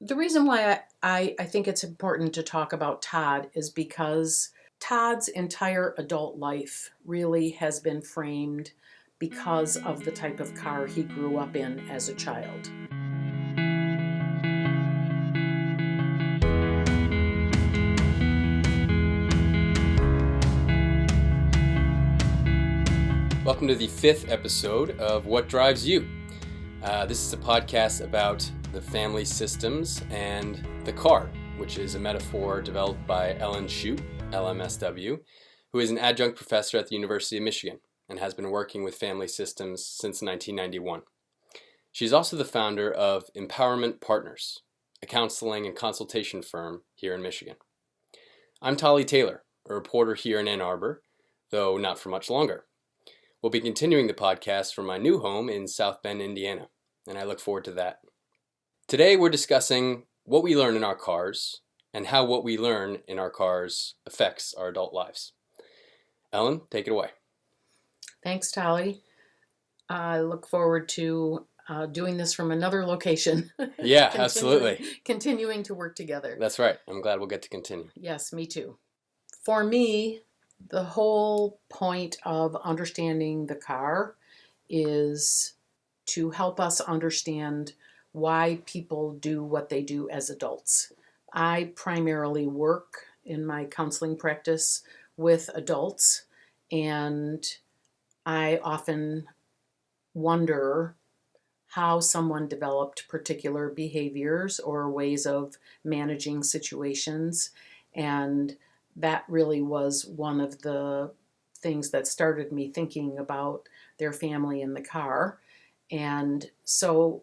The reason why I think it's important to talk about Todd is because Todd's entire adult life really has been framed because of the type of car he grew up in as a child. Welcome to the 5th episode of What Drives You. This is a podcast about the family systems and the car, which is a metaphor developed by Ellen Shute, LMSW, who is an adjunct professor at the University of Michigan and has been working with family systems since 1991. She's also the founder of Empowerment Partners, a counseling and consultation firm here in Michigan. I'm Tolly Taylor, a reporter here in Ann Arbor, though not for much longer. We'll be continuing the podcast from my new home in South Bend, Indiana, and I look forward to that. Today we're discussing what we learn in our cars and how what we learn in our cars affects our adult lives. Ellen, take it away. Thanks, Tolly. I look forward to doing this from another location. Yeah, absolutely. Continuing to work together. That's right. I'm glad we'll get to continue. Yes, me too. For me, the whole point of understanding the car is to help us understand why people do what they do as adults. I primarily work in my counseling practice with adults, and I often wonder how someone developed particular behaviors or ways of managing situations, and that really was one of the things that started me thinking about their family in the car. And so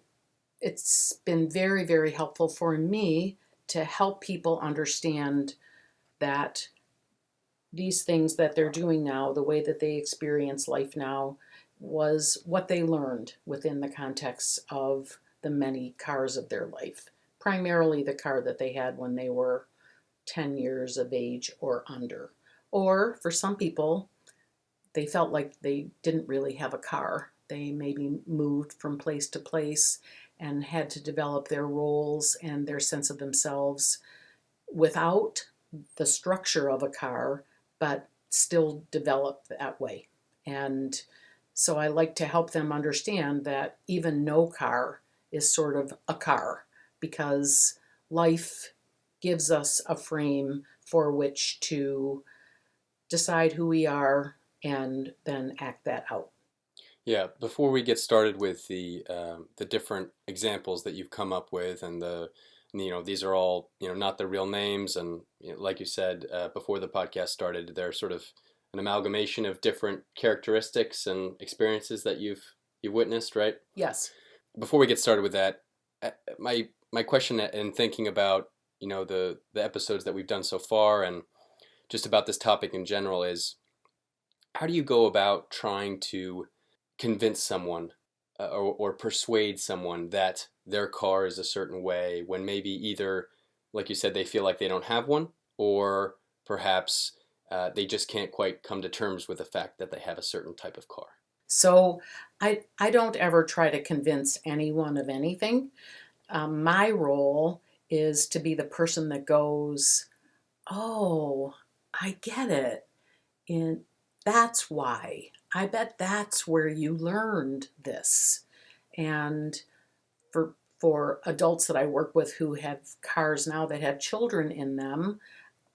it's been very, very helpful for me to help people understand that these things that they're doing now, the way that they experience life now, was what they learned within the context of the many cars of their life, primarily the car that they had when they were 10 years of age or under. Or for some people, they felt like they didn't really have a car. They maybe moved from place to place and had to develop their roles and their sense of themselves without the structure of a car, but still develop that way. And so I like to help them understand that even no car is sort of a car, because life gives us a frame for which to decide who we are and then act that out. Yeah, before we get started with the different examples that you've come up with, and these are all not the real names, and like you said before the podcast started, they're sort of an amalgamation of different characteristics and experiences that you've witnessed, right? Yes. Before we get started with that, my question in thinking about the episodes that we've done so far and just about this topic in general is, how do you go about trying to convince someone or persuade someone that their car is a certain way when maybe either, like you said, they feel like they don't have one, or perhaps they just can't quite come to terms with the fact that they have a certain type of car? So I don't ever try to convince anyone of anything. My role is to be the person that goes, oh, I get it. And that's why. I bet that's where you learned this. And for adults that I work with who have cars now that have children in them,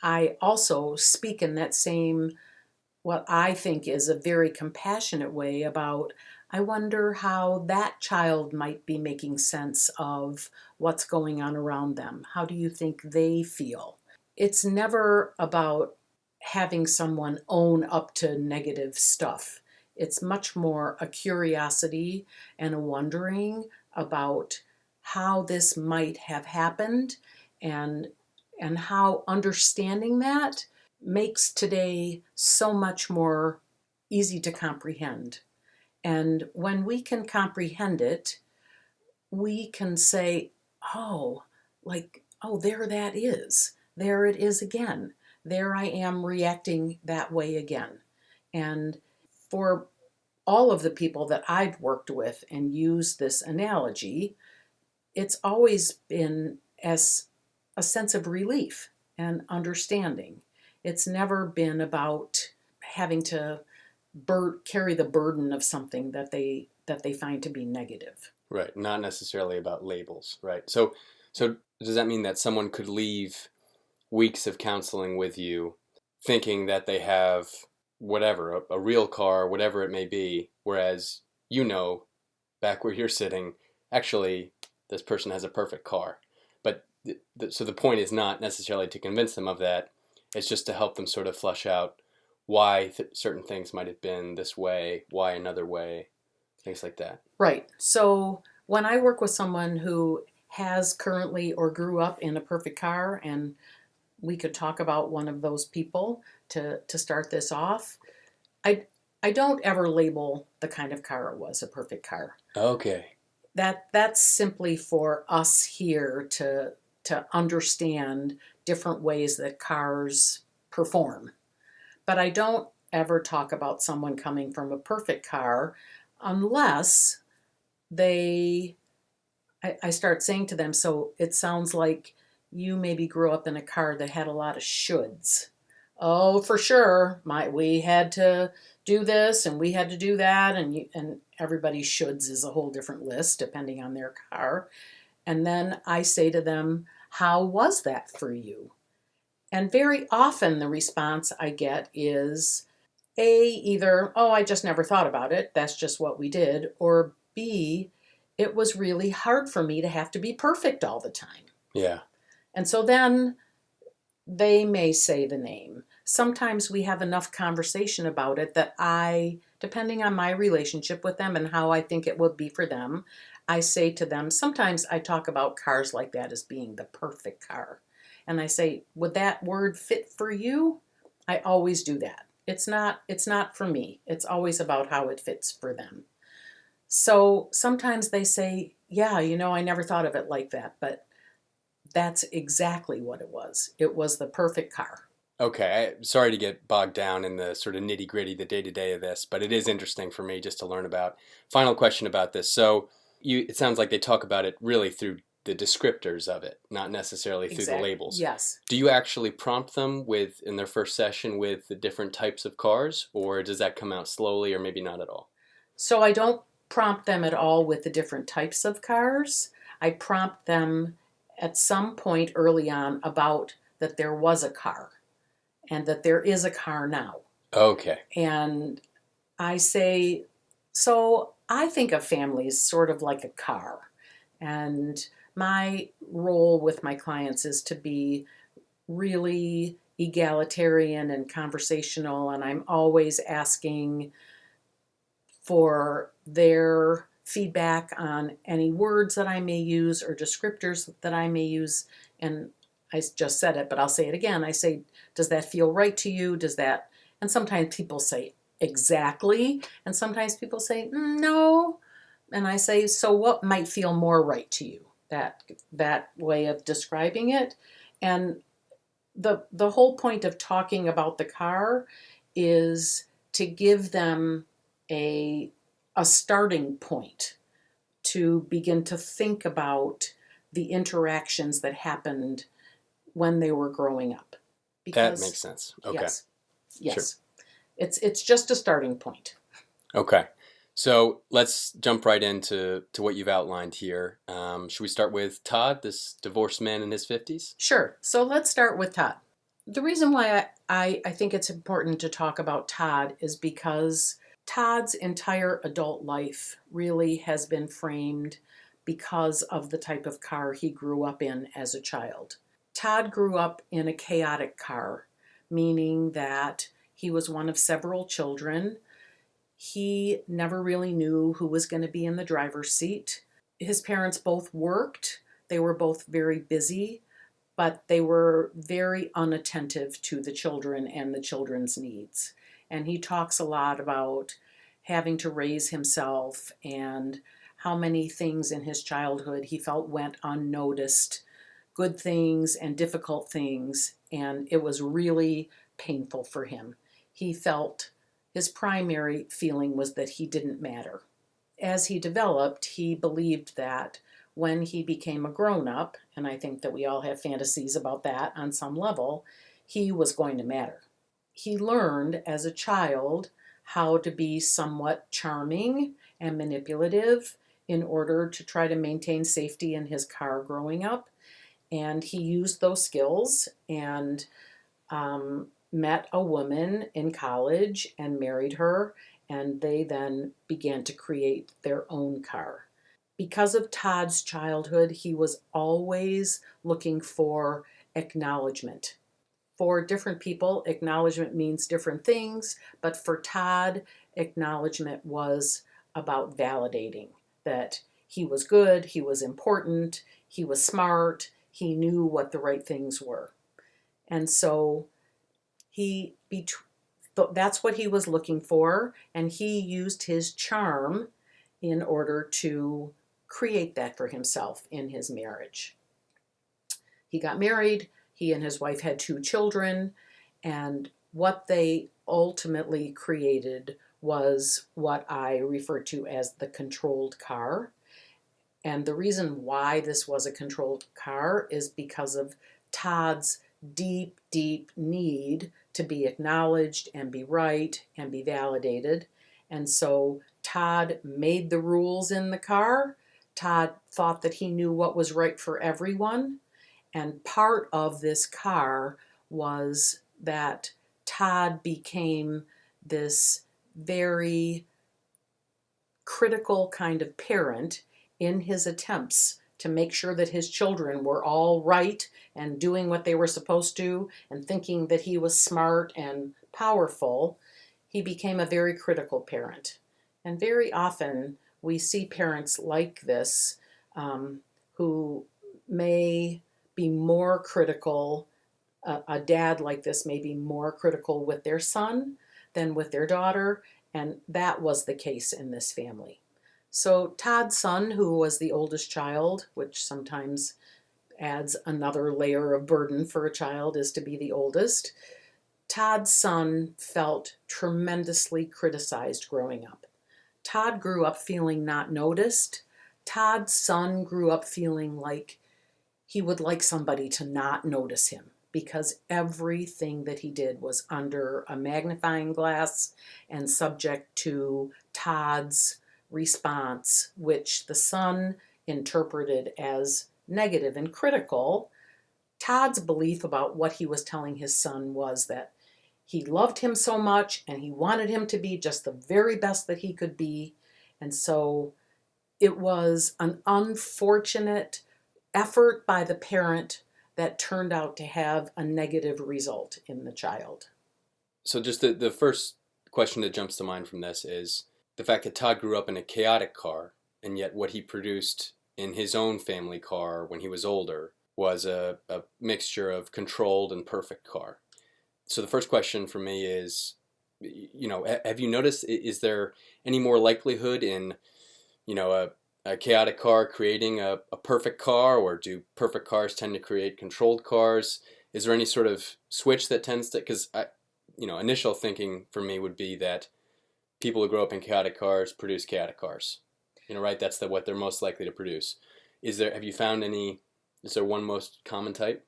I also speak in that same, what I think is a very compassionate way about, I wonder how that child might be making sense of what's going on around them. How do you think they feel? It's never about having someone own up to negative stuff. It's much more a curiosity and a wondering about how this might have happened, and how understanding that makes today so much more easy to comprehend. And when we can comprehend it, we can say, oh, there that is. There it is again. There I am reacting that way again. And for all of the people that I've worked with and used this analogy, it's always been as a sense of relief and understanding. It's never been about having to carry the burden of something that they find to be negative. Right. Not necessarily about labels. Right. So does that mean that someone could leave weeks of counseling with you thinking that they have whatever, a real car, whatever it may be, whereas back where you're sitting, actually, this person has a perfect car. But so the point is not necessarily to convince them of that. It's just to help them sort of flush out why certain things might have been this way, why another way, things like that. Right. So when I work with someone who has currently or grew up in a perfect car, and we could talk about one of those people to start this off, I don't ever label the kind of car it was a perfect car. Okay. That's simply for us here to understand different ways that cars perform. But I don't ever talk about someone coming from a perfect car unless I start saying to them, so it sounds like you maybe grew up in a car that had a lot of shoulds. Oh, for sure. We had to do this and we had to do that, and everybody's shoulds is a whole different list depending on their car. And then I say to them, how was that for you? And very often the response I get is either, oh, I just never thought about it, that's just what we did, or B, it was really hard for me to have to be perfect all the time. Yeah. And so then they may say the name. Sometimes we have enough conversation about it that depending on my relationship with them and how I think it would be for them, I say to them, sometimes I talk about cars like that as being the perfect car. And I say, would that word fit for you? I always do that. It's not for me. It's always about how it fits for them. So sometimes they say, yeah, I never thought of it like that, but that's exactly what it was. It was the perfect car. Okay, sorry to get bogged down in the sort of nitty gritty, the day to day of this, but it is interesting for me just to learn about. Final question about this. So it sounds like they talk about it really through the descriptors of it, not necessarily through the labels. Yes. Do you actually prompt them in their first session with the different types of cars, or does that come out slowly, or maybe not at all? So I don't prompt them at all with the different types of cars. I prompt them at some point early on about that there was a car and that there is a car now. Okay. And I say, so I think of families sort of like a car. And my role with my clients is to be really egalitarian and conversational, and I'm always asking for their feedback on any words that I may use or descriptors that I may use. And I just said it, but I'll say it again. I say, does that feel right to you? And sometimes people say exactly, and sometimes people say no. And I say, so what might feel more right to you? That way of describing it. And the whole point of talking about the car is to give them a starting point to begin to think about the interactions that happened when they were growing up. That makes sense. Okay. Yes. Sure. It's just a starting point. Okay. So let's jump right into what you've outlined here. Should we start with Todd, this divorced man in his 50s? Sure. So let's start with Todd. The reason why I think it's important to talk about Todd is because Todd's entire adult life really has been framed because of the type of car he grew up in as a child. Todd grew up in a chaotic car, meaning that he was one of several children. He never really knew who was going to be in the driver's seat. His parents both worked. They were both very busy, but they were very unattentive to the children and the children's needs. And he talks a lot about having to raise himself and how many things in his childhood he felt went unnoticed, good things and difficult things, and it was really painful for him. He felt his primary feeling was that he didn't matter. As he developed, he believed that when he became a grown-up, and I think that we all have fantasies about that on some level, he was going to matter. He learned as a child how to be somewhat charming and manipulative in order to try to maintain safety in his car growing up. And he used those skills and met a woman in college and married her, and they then began to create their own car. Because of Todd's childhood, he was always looking for acknowledgement. For different people, acknowledgement means different things, but for Todd, acknowledgement was about validating that he was good, he was important, he was smart, he knew what the right things were. And so that's what he was looking for, and he used his charm in order to create that for himself in his marriage. He got married, he and his wife had 2 children, and what they ultimately created was what I refer to as the controlled car. And the reason why this was a controlled car is because of Todd's deep, deep need to be acknowledged and be right and be validated. And so Todd made the rules in the car. Todd thought that he knew what was right for everyone. And part of this car was that Todd became this very critical kind of parent in his attempts to make sure that his children were all right and doing what they were supposed to and thinking that he was smart and powerful. He became a very critical parent. And very often we see parents like this who may be more critical. A dad like this may be more critical with their son than with their daughter, and that was the case in this family. So Todd's son, who was the oldest child, which sometimes adds another layer of burden for a child, is to be the oldest. Todd's son felt tremendously criticized growing up. Todd grew up feeling not noticed. Todd's son grew up feeling like he would like somebody to not notice him because everything that he did was under a magnifying glass and subject to Todd's response, which the son interpreted as negative and critical. Todd's belief about what he was telling his son was that he loved him so much and he wanted him to be just the very best that he could be. And so it was an unfortunate effort by the parent that turned out to have a negative result in the child. So just the first question that jumps to mind from this is the fact that Todd grew up in a chaotic car, and yet what he produced in his own family car when he was older was a mixture of controlled and perfect car. So the first question for me is, have you noticed, is there any more likelihood in, a chaotic car creating a perfect car, or do perfect cars tend to create controlled cars? Is there any sort of switch that tends to, because initial thinking for me would be that people who grow up in chaotic cars produce chaotic cars, right? That's what they're most likely to produce. Is there one most common type?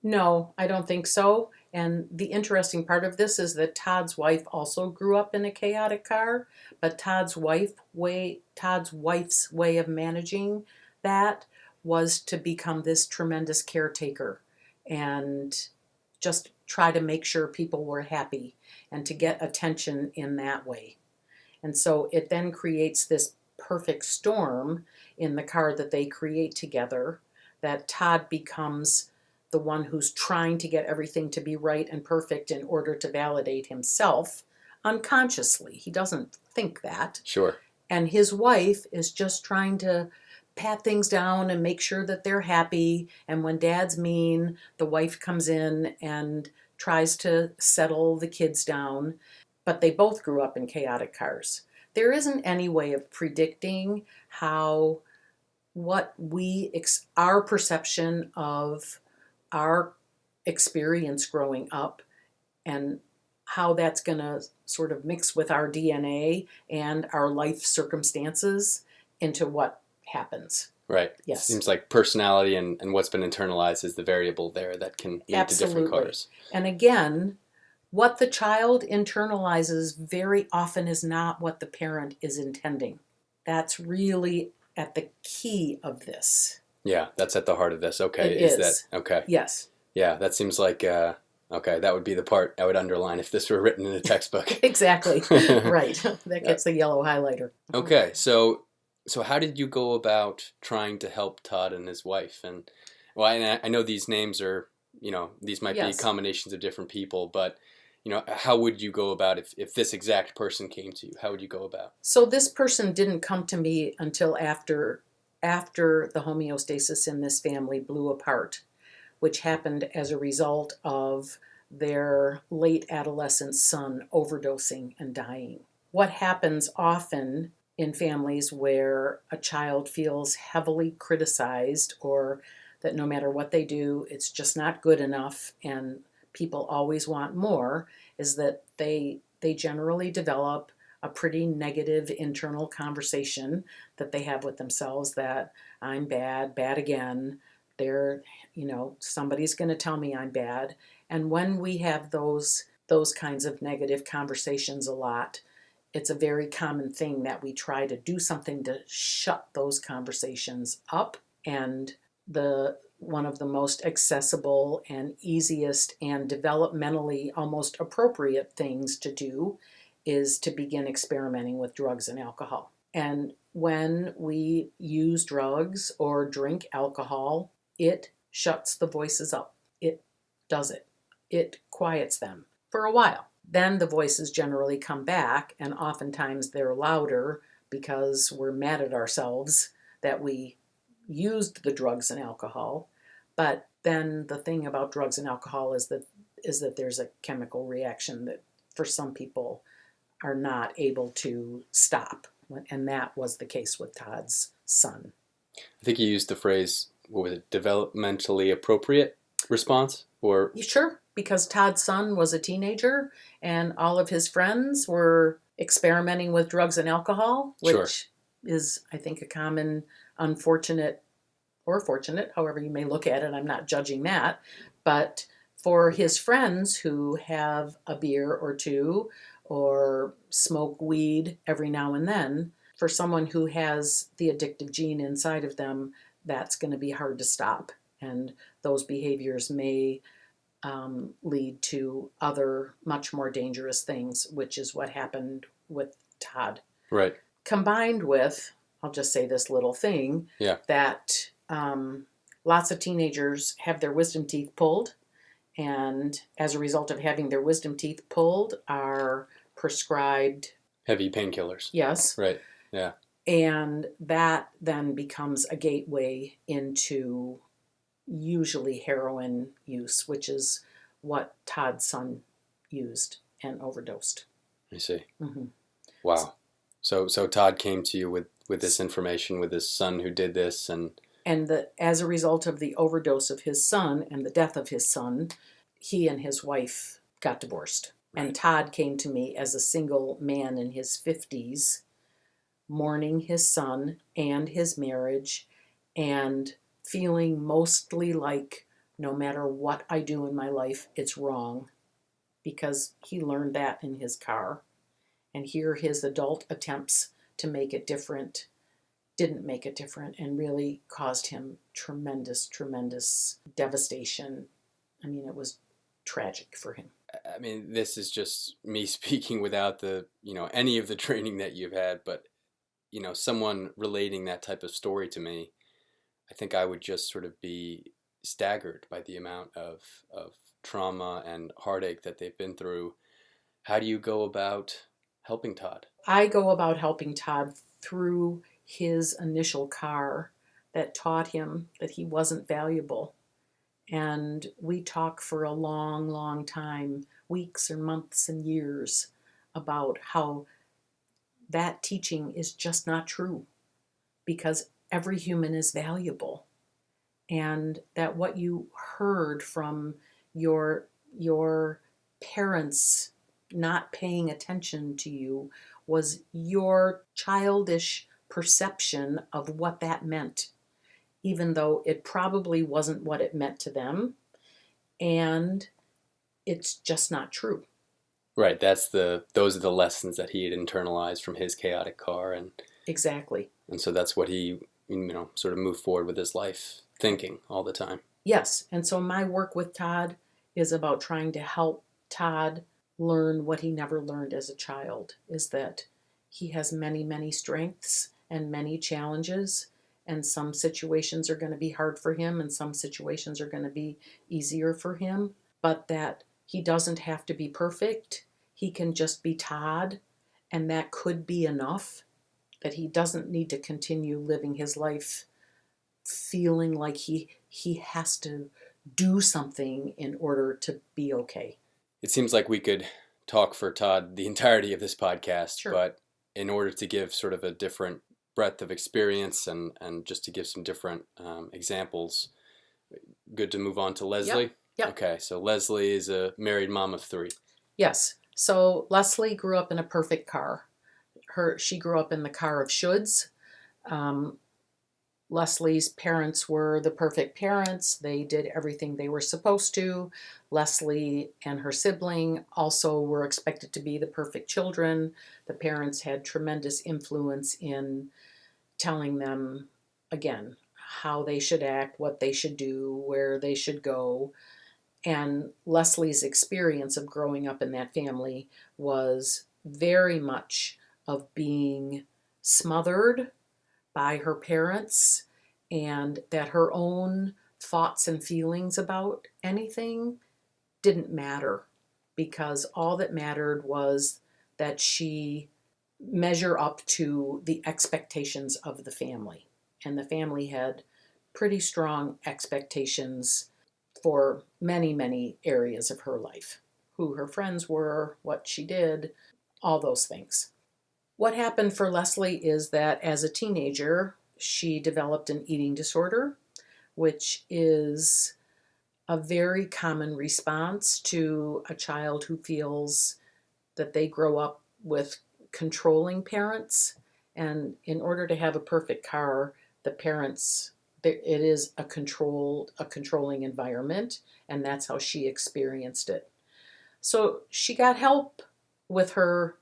No, I don't think so. And the interesting part of this is that Todd's wife also grew up in a chaotic car, but Todd's wife's way of managing that was to become this tremendous caretaker and just try to make sure people were happy and to get attention in that way. And so it then creates this perfect storm in the car that they create together, that Todd becomes the one who's trying to get everything to be right and perfect in order to validate himself unconsciously. He doesn't think that. Sure. And his wife is just trying to pat things down and make sure that they're happy. And when dad's mean, the wife comes in and tries to settle the kids down. But they both grew up in chaotic cars. There isn't any way of predicting how our perception of our experience growing up and how that's going to sort of mix with our DNA and our life circumstances into what happens. Right. Yes. Seems like personality and what's been internalized is the variable there that can lead to different Absolutely. cars. And again, what the child internalizes very often is not what the parent is intending. That's really at the key of this. Yeah, that's at the heart of this. Okay, It is that is. okay? Yes. Yeah, that seems like okay. That would be the part I would underline if this were written in a textbook. Exactly. Right. That gets the yellow highlighter. Okay, so how did you go about trying to help Todd and his wife? And well, I know these names are, these might be Yes. combinations of different people, but how would you go about if this exact person came to you? How would you go about? So this person didn't come to me until after the homeostasis in this family blew apart, which happened as a result of their late adolescent son overdosing and dying. What happens often in families where a child feels heavily criticized, or that no matter what they do, it's just not good enough and people always want more, is that they generally develop a pretty negative internal conversation that they have with themselves, that I'm bad, bad again. They're, somebody's going to tell me I'm bad. And when we have those kinds of negative conversations a lot, it's a very common thing that we try to do something to shut those conversations up. And the one of the most accessible and easiest and developmentally almost appropriate things to do is to begin experimenting with drugs and alcohol. And when we use drugs or drink alcohol, it shuts the voices up. It does it. It quiets them for a while. Then the voices generally come back, and oftentimes they're louder because we're mad at ourselves that we used the drugs and alcohol. But then the thing about drugs and alcohol is that there's a chemical reaction that for some people are not able to stop. And that was the case with Todd's son. I think you used the phrase, what was it, developmentally appropriate response? Or Sure, because Todd's son was a teenager and all of his friends were experimenting with drugs and alcohol, which Sure. is, I think, a common unfortunate or fortunate, however you may look at it. I'm not judging that. But for his friends who have a beer or two or smoke weed every now and then, for someone who has the addictive gene inside of them, that's going to be hard to stop. And those behaviors may lead to other much more dangerous things, which is what happened with Todd. right. Combined with, I'll just say this little thing, Yeah. that lots of teenagers have their wisdom teeth pulled, and as a result of having their wisdom teeth pulled are prescribed, Heavy painkillers. yes, Right. Yeah. and that then becomes a gateway into usually heroin use, which is what Todd's son used and overdosed. I see. Mm-hmm. Wow. So Todd came to you with this information, with his son who did this, and As a result of the overdose of his son and the death of his son, he and his wife got divorced. Right. And Todd came to me as a single man in his 50s, mourning his son and his marriage, and feeling mostly like no matter what I do in my life, it's wrong, because he learned that in his car. And here his adult attempts to make it different didn't make it different and really caused him tremendous, tremendous devastation. I mean, it was tragic for him. I mean, this is just me speaking without the, any of the training that you've had, but, someone relating that type of story to me, I think I would just sort of be staggered by the amount of trauma and heartache that they've been through. How do you go about helping Todd? I go about helping Todd through his initial car that taught him that he wasn't valuable. And we talk for a long, long time, weeks and months and years, about how that teaching is just not true, because every human is valuable. And that what you heard from your parents not paying attention to you was your childish perception of what that meant. even though it probably wasn't what it meant to them. And it's just not true. Right. Those are the lessons that he had internalized from his chaotic car, Exactly. and so that's what he, sort of moved forward with his life thinking all the time. Yes. And so my work with Todd is about trying to help Todd learn what he never learned as a child, is that he has many, many strengths and many challenges, and some situations are going to be hard for him and some situations are going to be easier for him, but that he doesn't have to be perfect. He can just be Todd, and that could be enough, that he doesn't need to continue living his life feeling like he has to do something in order to be okay. It seems like we could talk for Todd the entirety of this podcast, Sure. but in order to give sort of a different breadth of experience and just to give some different examples, good to move on to Leslie. Yep. Okay, so Leslie is a married mom of 3. Yes. So Leslie grew up in a perfect car. She grew up in the car of shoulds. Leslie's parents were the perfect parents. They did everything they were supposed to. Leslie and her sibling also were expected to be the perfect children. The parents had tremendous influence in telling them, again, how they should act, what they should do, where they should go. And Leslie's experience of growing up in that family was very much of being smothered by her parents, and that her own thoughts and feelings about anything didn't matter, because all that mattered was that she measure up to the expectations of the family. And the family had pretty strong expectations for many, many areas of her life. Who her friends were, what she did, all those things. What happened for Leslie is that as a teenager, she developed an eating disorder, which is a very common response to a child who feels that they grow up with controlling parents. And in order to have a perfect car, the parents, it is a controlling environment, and that's how she experienced it. So she got help with her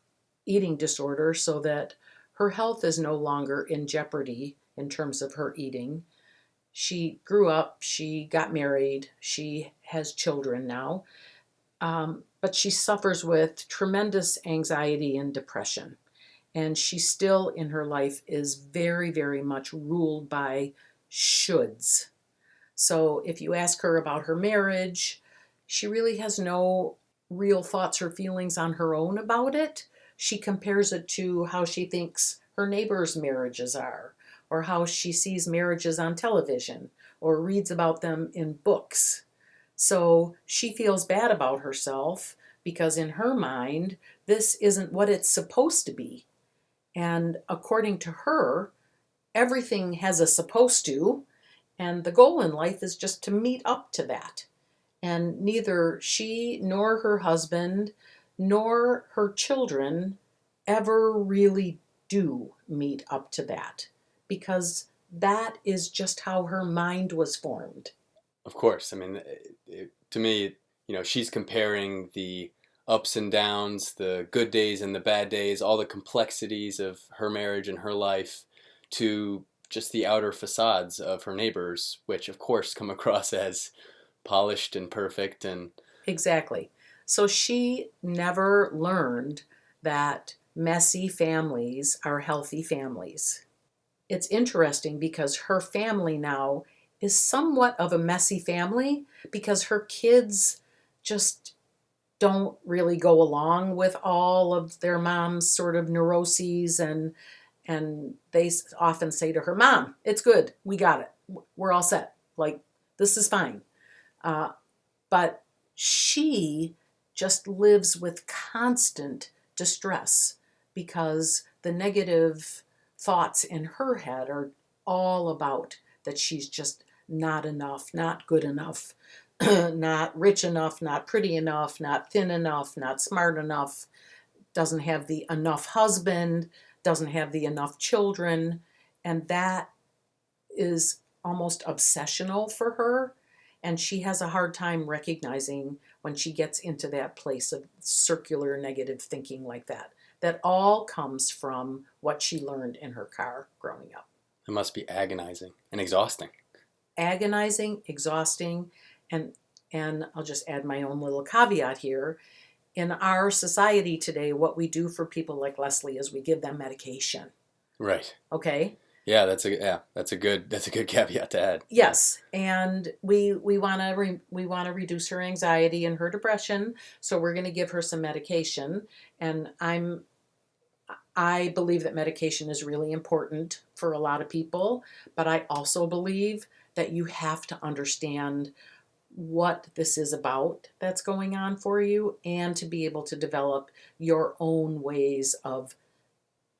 eating disorder so that her health is no longer in jeopardy in terms of her eating. She grew up, she got married, she has children now, but she suffers with tremendous anxiety and depression. And she still in her life is very, very much ruled by shoulds. So if you ask her about her marriage, she really has no real thoughts or feelings on her own about it. She compares it to how she thinks her neighbors' marriages are, or how she sees marriages on television, or reads about them in books. So she feels bad about herself because in her mind, this isn't what it's supposed to be. And according to her, everything has a supposed to, and the goal in life is just to meet up to that. And neither she nor her husband nor her children ever really do meet up to that, because that is just how her mind was formed. Of course. I mean, to me, she's comparing the ups and downs, the good days and the bad days, all the complexities of her marriage and her life to just the outer facades of her neighbors, which of course come across as polished and perfect. And Exactly. So she never learned that messy families are healthy families. It's interesting because her family now is somewhat of a messy family because her kids just don't really go along with all of their mom's sort of neuroses, and they often say to her, "Mom, it's good. We got it. We're all set. Like, this is fine." But she just lives with constant distress because the negative thoughts in her head are all about that she's just not enough, not good enough, not rich enough, not pretty enough, not thin enough, not smart enough, doesn't have the enough husband, doesn't have the enough children. And that is almost obsessional for her. And she has a hard time recognizing when she gets into that place of circular negative thinking like that. That all comes from what she learned in her car growing up. It must be agonizing and exhausting. Agonizing, exhausting, and I'll just add my own little caveat here. In our society today, what we do for people like Leslie is we give them medication. Right. Okay? Yeah, that's a good caveat to add. Yes, and we want to we want to reduce her anxiety and her depression, so we're going to give her some medication. And I believe that medication is really important for a lot of people, but I also believe that you have to understand what this is about that's going on for you, and to be able to develop your own ways of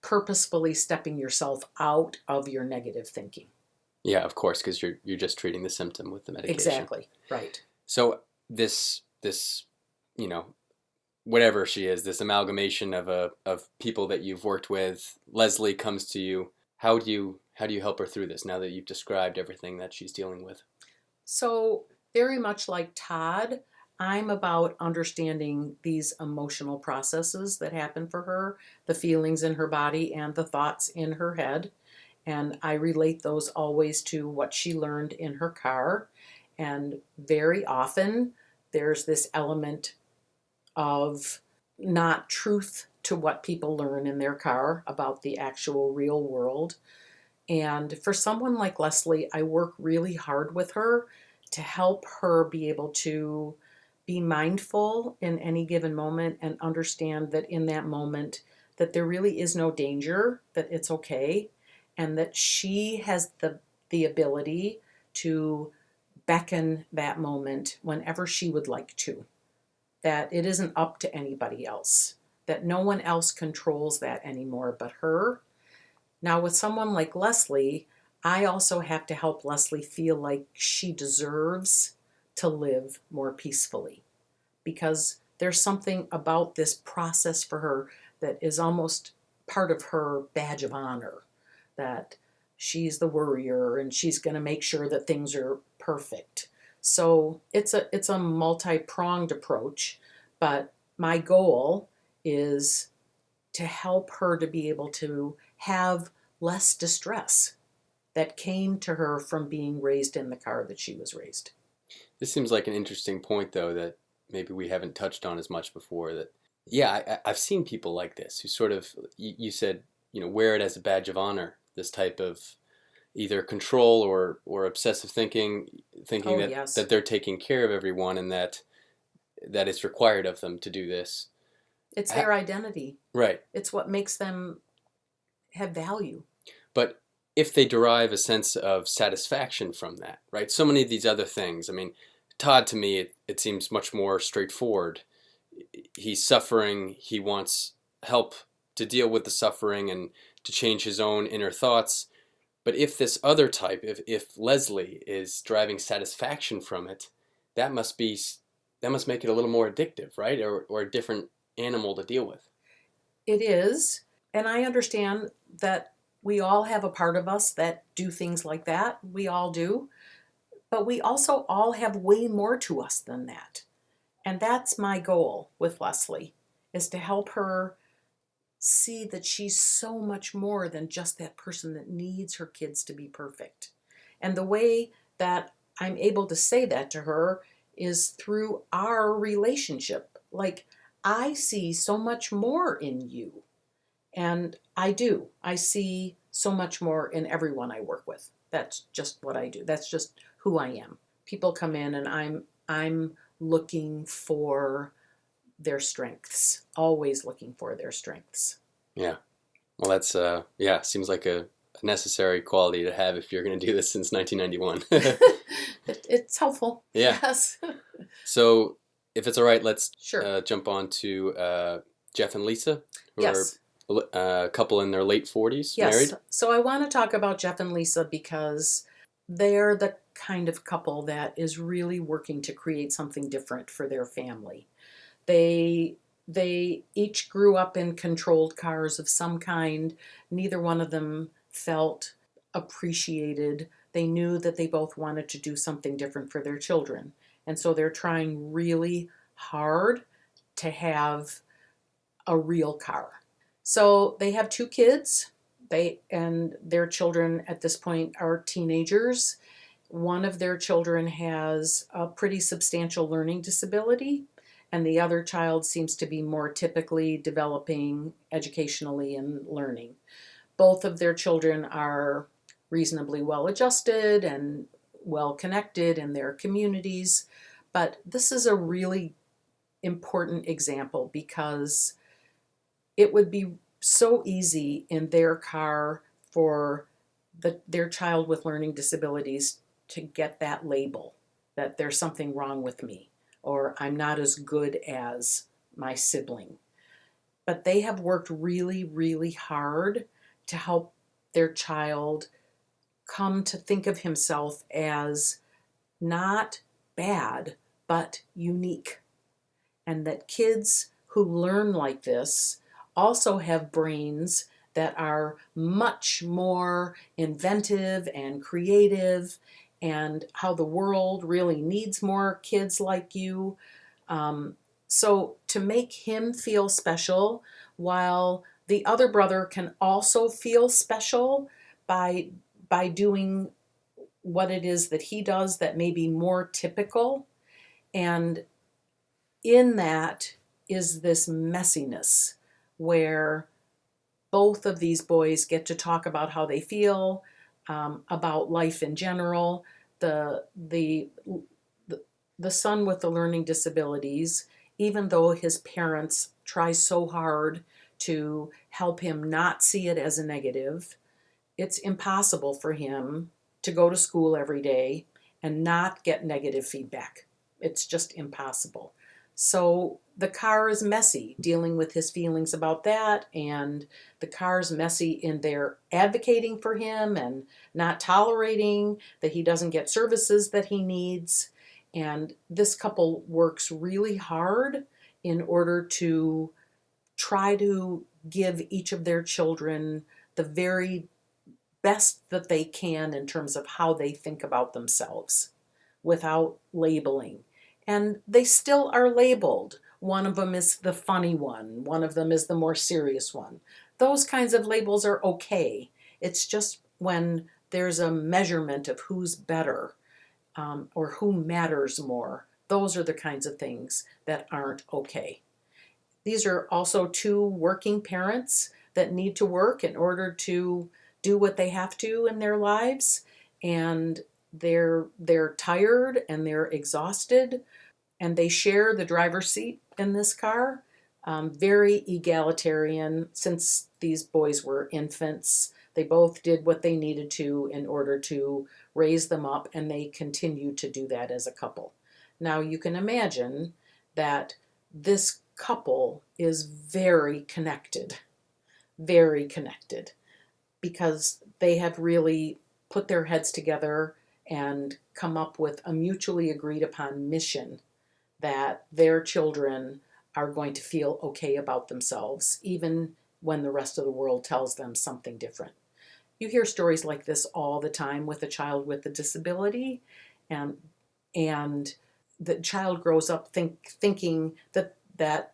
purposefully stepping yourself out of your negative thinking. Yeah, of course, because you're just treating the symptom with the medication. Exactly. Right. So this whatever she is, this amalgamation of people that you've worked with, Leslie comes to you. How do you help her through this now that you've described everything that she's dealing with? So very much like Todd, I'm about understanding these emotional processes that happen for her, the feelings in her body and the thoughts in her head. And I relate those always to what she learned in her car. And very often there's this element of not truth to what people learn in their car about the actual real world. And for someone like Leslie, I work really hard with her to help her be able to be mindful in any given moment and understand that in that moment that there really is no danger, that it's okay, and that she has the ability to beckon that moment whenever she would like to. That it isn't up to anybody else, that no one else controls that anymore but her. Now, with someone like Leslie, I also have to help Leslie feel like she deserves to live more peacefully, because there's something about this process for her that is almost part of her badge of honor, that she's the worrier and she's going to make sure that things are perfect. So it's a multi-pronged approach, but my goal is to help her to be able to have less distress that came to her from being raised in the car that she was raised. This seems like an interesting point, though, that maybe we haven't touched on as much before. That, yeah, I've seen people like this who sort of, you said, wear it as a badge of honor, this type of either control or obsessive thinking that, yes, that they're taking care of everyone and that it's required of them to do this. It's their identity. Right. It's what makes them have value. But if they derive a sense of satisfaction from that, right? So many of these other things, I mean, Todd, to me, it seems much more straightforward. He's suffering. He wants help to deal with the suffering and to change his own inner thoughts. But if this other type, if Leslie is deriving satisfaction from it, that must make it a little more addictive, right? Or a different animal to deal with. It is. And I understand that we all have a part of us that do things like that. We all do. But we also all have way more to us than that. And that's my goal with Leslie, is to help her see that she's so much more than just that person that needs her kids to be perfect. And the way that I'm able to say that to her is through our relationship. Like, I see so much more in you. And I do. I see so much more in everyone I work with. That's just what I do. That's just who I am. People come in and I'm looking for their strengths, always looking for their strengths. Yeah. Well, that's, seems like a necessary quality to have if you're going to do this since 1991. It's helpful. Yeah. Yes. So if it's all right, let's Sure. jump on to Jeff and Lisa, who Yes. are a couple in their late 40s, Yes. married. So I want to talk about Jeff and Lisa because they're the kind of couple that is really working to create something different for their family. They each grew up in controlled cars of some kind. Neither one of them felt appreciated they knew that they both wanted to do something different for their children. And so they're trying really hard to have a real car. So they have 2 kids. And their children at this point are teenagers. One of their children has a pretty substantial learning disability, and the other child seems to be more typically developing educationally and learning. Both of their children are reasonably well adjusted and well connected in their communities. But this is a really important example because it would be so easy in their car for their child with learning disabilities to get that label that there's something wrong with me or I'm not as good as my sibling. But they have worked really, really hard to help their child come to think of himself as not bad, but unique. And that kids who learn like this also have brains that are much more inventive and creative, and how the world really needs more kids like you. So to make him feel special, while the other brother can also feel special by doing what it is that he does that may be more typical, and in that is this messiness where both of these boys get to talk about how they feel, about life in general. The son with the learning disabilities, even though his parents try so hard to help him not see it as a negative, it's impossible for him to go to school every day and not get negative feedback. It's just impossible. So the car is messy dealing with his feelings about that, and the car's messy in their advocating for him and not tolerating that he doesn't get services that he needs. And this couple works really hard in order to try to give each of their children the very best that they can in terms of how they think about themselves without labeling. And they still are labeled. One of them is the funny one of them is the more serious one. Those kinds of labels are okay. It's just when there's a measurement of who's better, or who matters more, those are the kinds of things that aren't okay. These are also 2 working parents that need to work in order to do what they have to in their lives, and they're tired and they're exhausted, and they share the driver's seat in this car. Very egalitarian. Since these boys were infants, they both did what they needed to in order to raise them up, and they continue to do that as a couple. Now you can imagine that this couple is very connected, because they have really put their heads together and come up with a mutually agreed upon mission that their children are going to feel okay about themselves, even when the rest of the world tells them something different. You hear stories like this all the time with a child with a disability, and the child grows up thinking that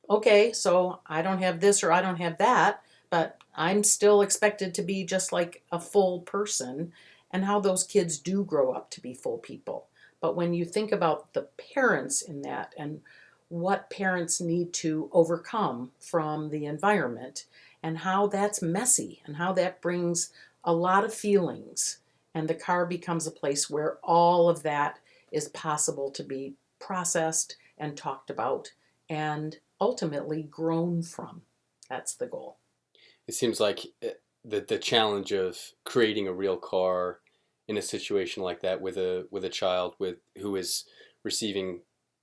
okay, so I don't have this or I don't have that, but I'm still expected to be just like a full person, and how those kids do grow up to be full people. But when you think about the parents in that and what parents need to overcome from the environment and how that's messy and how that brings a lot of feelings, and the car becomes a place where all of that is possible to be processed and talked about and ultimately grown from. That's the goal. It seems like the challenge of creating a real car in a situation like that with a child who is receiving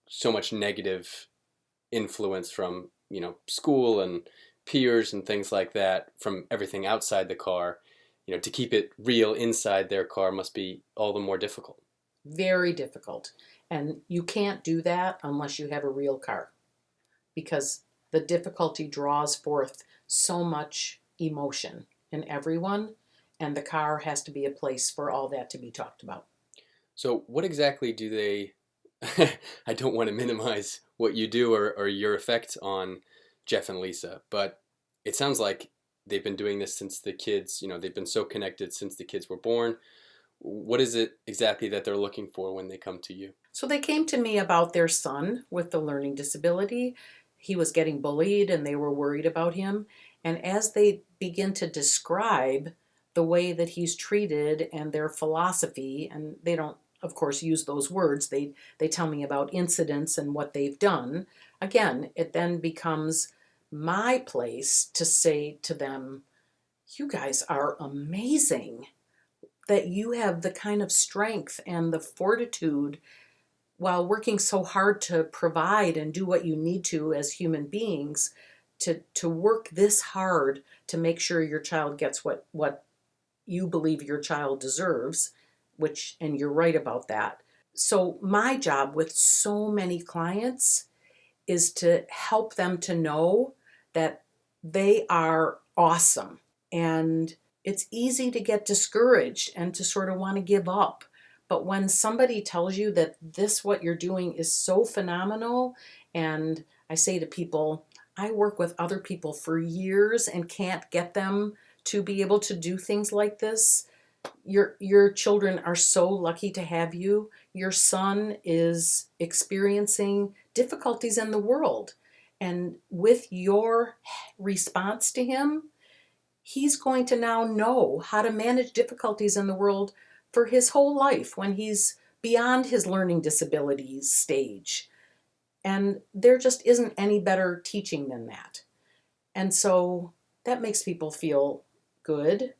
so much negative influence from school and peers and things like that, from everything outside the car, to keep it real inside their car must be all the more difficult. Very difficult. And you can't do that unless you have a real car, because the difficulty draws forth so much emotion in everyone, And the car has to be a place for all that to be talked about. So what exactly do they, I don't want to minimize what you do or your effect on Jeff and Lisa, but it sounds like they've been doing this since the kids, they've been so connected since the kids were born. What is it exactly that they're looking for when they come to you? So they came to me about their son with the learning disability. He was getting bullied and they were worried about him. And as they begin to describe the way that he's treated and their philosophy, and they don't, of course, use those words, they tell me about incidents and what they've done. Again, it then becomes my place to say to them, you guys are amazing that you have the kind of strength and the fortitude while working so hard to provide and do what you need to as human beings to work this hard to make sure your child gets what you believe your child deserves, which, and you're right about that. So my job with so many clients is to help them to know that they are awesome. And it's easy to get discouraged and to sort of want to give up. But when somebody tells you that what you're doing is so phenomenal, and I say to people, I work with other people for years and can't get them to be able to do things like this. Your children are so lucky to have you. Your son is experiencing difficulties in the world. And with your response to him, he's going to now know how to manage difficulties in the world for his whole life when he's beyond his learning disabilities stage. And there just isn't any better teaching than that. And so that makes people feel good.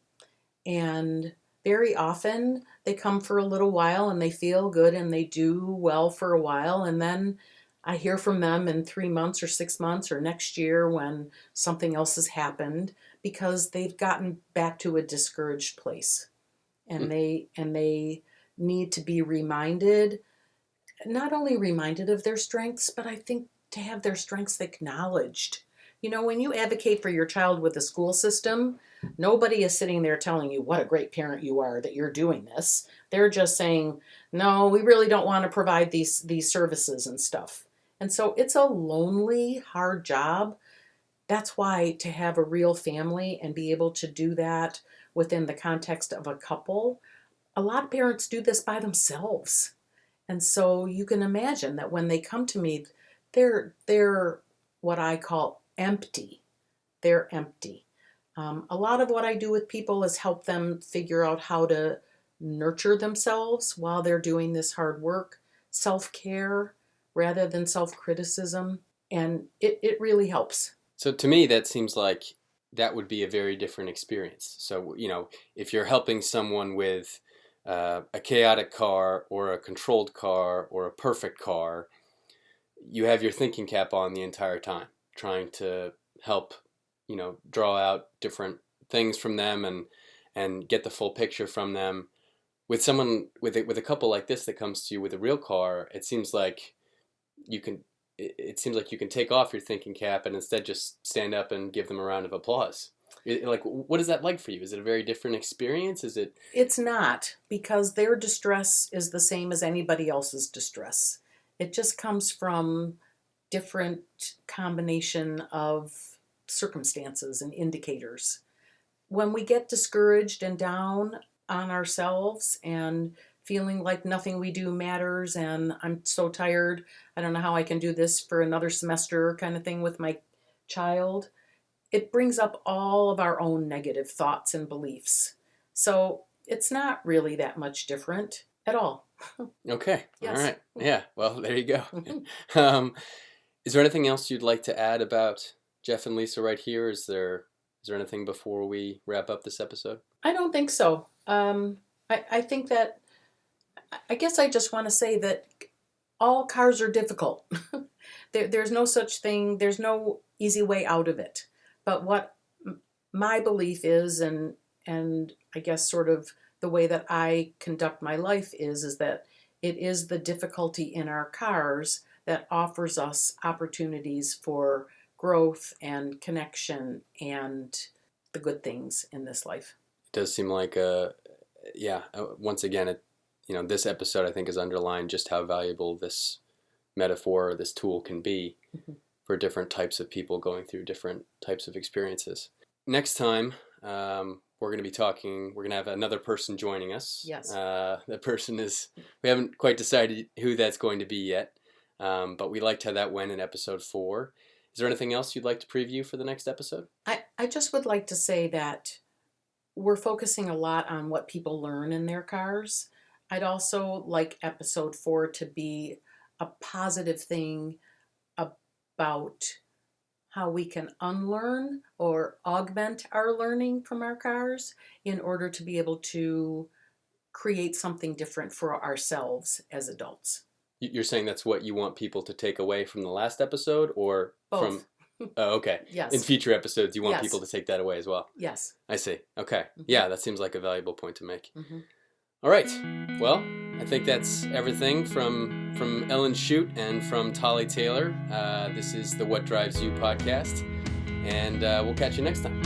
And very often they come for a little while and they feel good and they do well for a while. And then I hear from them in 3 months or 6 months or next year when something else has happened because they've gotten back to a discouraged place. And they need to be reminded, not only reminded of their strengths, but I think to have their strengths acknowledged. When you advocate for your child with the school system, nobody is sitting there telling you what a great parent you are that you're doing this. They're just saying, no, we really don't want to provide these services and stuff. And so it's a lonely, hard job. That's why to have a real family and be able to do that within the context of a couple, a lot of parents do this by themselves. And so you can imagine that when they come to me, they're what I call empty. They're empty. A lot of what I do with people is help them figure out how to nurture themselves while they're doing this hard work, self-care rather than self-criticism. And it really helps. So to me, that seems like that would be a very different experience. So, if you're helping someone with a chaotic car or a controlled car or a perfect car, you have your thinking cap on the entire time, trying to help, draw out different things from them and get the full picture from them. With someone, with a couple like this that comes to you with a real car, it seems like you can take off your thinking cap and instead just stand up and give them a round of applause. What is that like for you? Is it a very different experience? It's not, because their distress is the same as anybody else's distress. It just comes from different combination of circumstances and indicators. When we get discouraged and down on ourselves and feeling like nothing we do matters and I'm so tired, I don't know how I can do this for another semester kind of thing with my child, it brings up all of our own negative thoughts and beliefs. So it's not really that much different at all. Okay. Yes. All right. Yeah. Well, there you go. Is there anything else you'd like to add about Jeff and Lisa right here? Is there anything before we wrap up this episode? I don't think so. I think that, I guess I just want to say that all cars are difficult. There's no such thing, there's no easy way out of it. But what my belief is, and I guess sort of the way that I conduct my life is that it is the difficulty in our cars that offers us opportunities for growth and connection and the good things in this life. does seem like once again, this episode I think has underlined just how valuable this metaphor or this tool can be for different types of people going through different types of experiences. Next time, we're going to have another person joining us. Yes. The person we haven't quite decided who that's going to be yet, but we liked how that went in episode 4. Is there anything else you'd like to preview for the next episode? I just would like to say that we're focusing a lot on what people learn in their cars. I'd also like episode 4 to be a positive thing about how we can unlearn or augment our learning from our cars in order to be able to create something different for ourselves as adults. You're saying that's what you want people to take away from the last episode, or Both. Oh, okay. Yes. In future episodes, you want Yes. people to take that away as well. Yes. I see. Okay. Mhm. Yeah, that seems like a valuable point to make. Mm-hmm. All right. Well, I think that's everything from Ellen Shute and from Tolly Taylor. This is the What Drives You podcast, and we'll catch you next time.